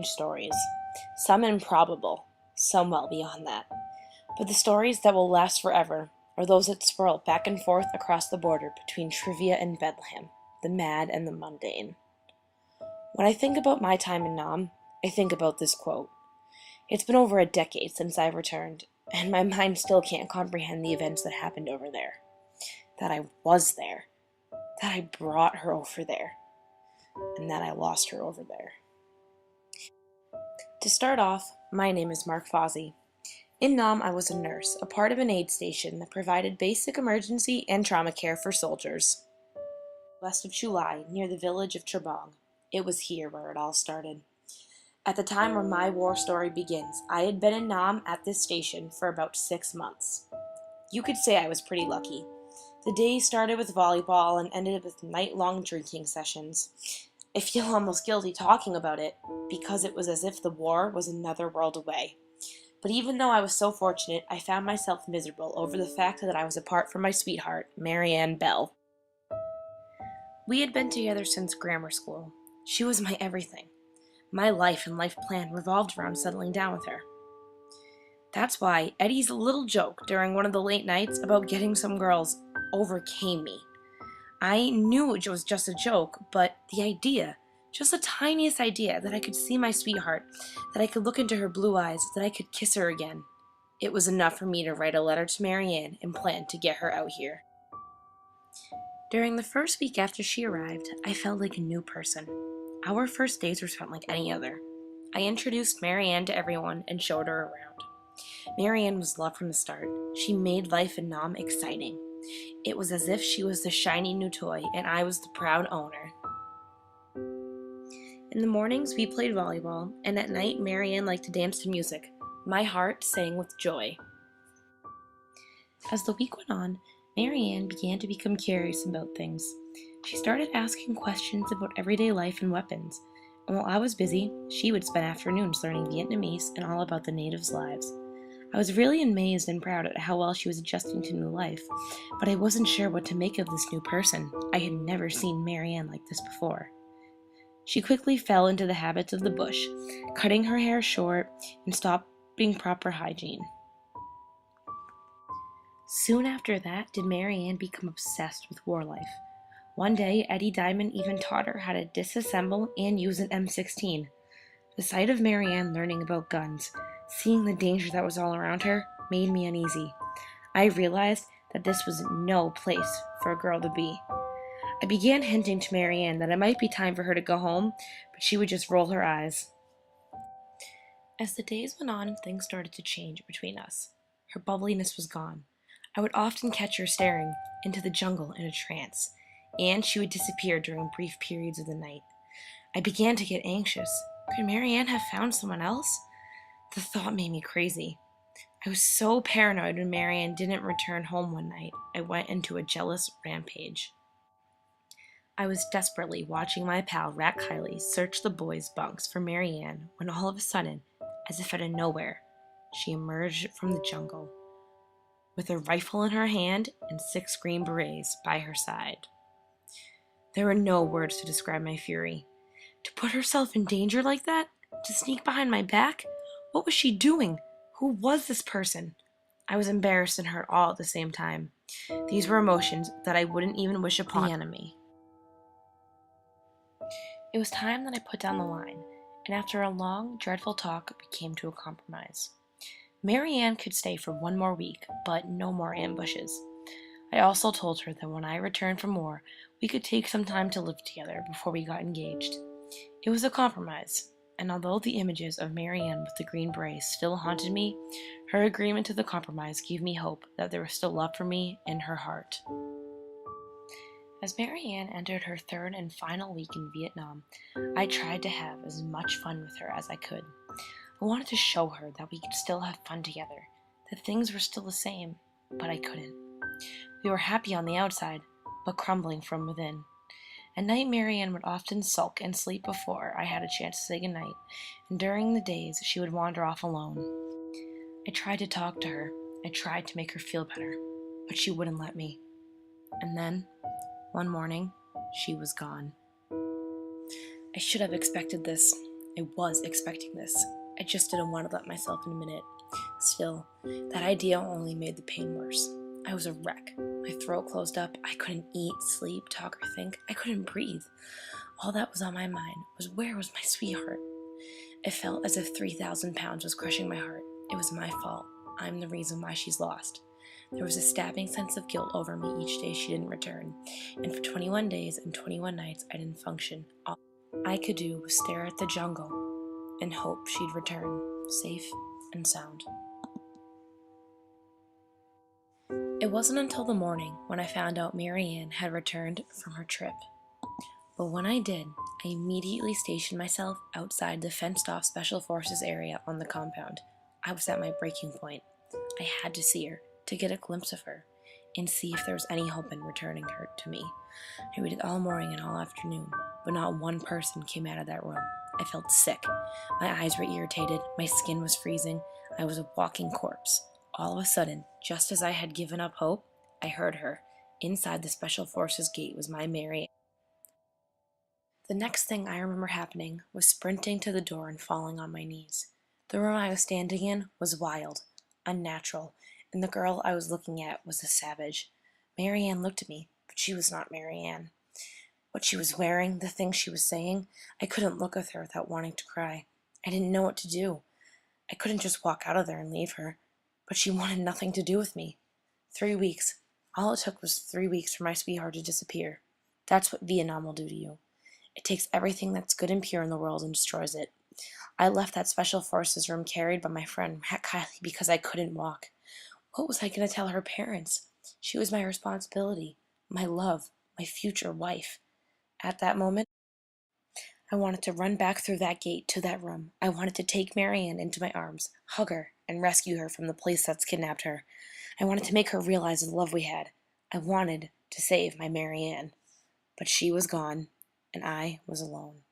stories, some improbable, some well beyond that. But the stories that will last forever are those that swirl back and forth across the border between trivia and Bethlehem, the mad and the mundane. When I think about my time in Nam, I think about this quote. It's been over a decade since I've returned, and my mind still can't comprehend the events that happened over there. That I was there, that I brought her over there, and that I lost her over there. To start off, my name is Fossie. In Nam, I was a nurse, a part of an aid station that provided basic emergency and trauma care for soldiers. West of Chulai, near the village of Bong. It was here where it all started. At the time where my war story begins, I had been in Nam at this station for about 6 months. You could say I was pretty lucky. The day started with volleyball and ended with night-long drinking sessions. I feel almost guilty talking about it, because it was as if the war was another world away. But even though I was so fortunate, I found myself miserable over the fact that I was apart from my sweetheart, Marianne Bell. We had been together since grammar school. She was my everything. My life and life plan revolved around settling down with her. That's why Eddie's little joke during one of the late nights about getting some girls overcame me. I knew it was just a joke, but the idea, just the tiniest idea that I could see my sweetheart, that I could look into her blue eyes, that I could kiss her again, it was enough for me to write a letter to Marianne and plan to get her out here. During the first week after she arrived, I felt like a new person. Our first days were spent like any other. I introduced Marianne to everyone and showed her around. Marianne was loved from the start. She made life in Nam exciting. It was as if she was the shiny new toy and I was the proud owner. In the mornings, we played volleyball, and at night, Marianne liked to dance to music. My heart sang with joy. As the week went on, Marianne began to become curious about things. She started asking questions about everyday life and weapons, and while I was busy, she would spend afternoons learning Vietnamese and all about the natives' lives. I was really amazed and proud at how well she was adjusting to new life, but I wasn't sure what to make of this new person. I had never seen Marianne like this before. She quickly fell into the habits of the bush, cutting her hair short and stopping proper hygiene. Soon after that did Marianne become obsessed with war life. One day, Eddie Diamond even taught her how to disassemble and use an M16. The sight of Marianne learning about guns, seeing the danger that was all around her, made me uneasy. I realized that this was no place for a girl to be. I began hinting to Marianne that it might be time for her to go home, but she would just roll her eyes. As the days went on, things started to change between us. Her bubbliness was gone. I would often catch her staring into the jungle in a trance, and she would disappear during brief periods of the night. I began to get anxious. Could Marianne have found someone else? The thought made me crazy. I was so paranoid when Marianne didn't return home one night. I went into a jealous rampage. I was desperately watching my pal Rat Kylie search the boys' bunks for Marianne when all of a sudden, as if out of nowhere, she emerged from the jungle with a rifle in her hand and 6 green berets by her side. There were no words to describe my fury. To put herself in danger like that? To sneak behind my back? What was she doing? Who was this person? I was embarrassed and hurt all at the same time. These were emotions that I wouldn't even wish upon the enemy. It was time that I put down the line, and after a long, dreadful talk, we came to a compromise. Marianne could stay for 1 more week, but no more ambushes. I also told her that when I returned from war, we could take some time to live together before we got engaged. It was a compromise, and although the images of Marianne with the green berets still haunted me, her agreement to the compromise gave me hope that there was still love for me in her heart. As Marianne entered her 3rd and final week in Vietnam, I tried to have as much fun with her as I could. I wanted to show her that we could still have fun together, that things were still the same, but I couldn't. We were happy on the outside, but crumbling from within. At night, Marianne would often sulk and sleep before I had a chance to say goodnight, and during the days, she would wander off alone. I tried to talk to her. I tried to make her feel better, but she wouldn't let me. And then, one morning, she was gone. I should have expected this. I was expecting this. I just didn't want to let myself admit it. Still, that idea only made the pain worse. I was a wreck. My throat closed up. I couldn't eat, sleep, talk, or think. I couldn't breathe. All that was on my mind was, where was my sweetheart? It felt as if 3,000 pounds was crushing my heart. It was my fault. I'm the reason why she's lost. There was a stabbing sense of guilt over me each day she didn't return, and for 21 days and 21 nights I didn't function. All I could do was stare at the jungle and hope she'd return, safe and sound. It wasn't until the morning when I found out Marianne had returned from her trip. But when I did, I immediately stationed myself outside the fenced-off Special Forces area on the compound. I was at my breaking point. I had to see her, to get a glimpse of her, and see if there was any hope in returning her to me. I waited all morning and all afternoon, but not one person came out of that room. I felt sick. My eyes were irritated, my skin was freezing, I was a walking corpse. All of a sudden, just as I had given up hope, I heard her. Inside the Special Forces gate was my Mary. The next thing I remember happening was sprinting to the door and falling on my knees. The room I was standing in was wild, unnatural, and the girl I was looking at was a savage. Marianne looked at me, but she was not Marianne. What she was wearing, the things she was saying, I couldn't look at her without wanting to cry. I didn't know what to do. I couldn't just walk out of there and leave her, but she wanted nothing to do with me. 3 weeks. All it took was 3 weeks for my sweetheart to disappear. That's what Vietnam will do to you. It takes everything that's good and pure in the world and destroys it. I left that Special Forces room carried by my friend Rat Kiley because I couldn't walk. What was I going to tell her parents? She was my responsibility, my love, my future wife. At that moment, I wanted to run back through that gate to that room. I wanted to take Marianne into my arms, hug her, and rescue her from the place that's kidnapped her. I wanted to make her realize the love we had. I wanted to save my Marianne. But she was gone, and I was alone.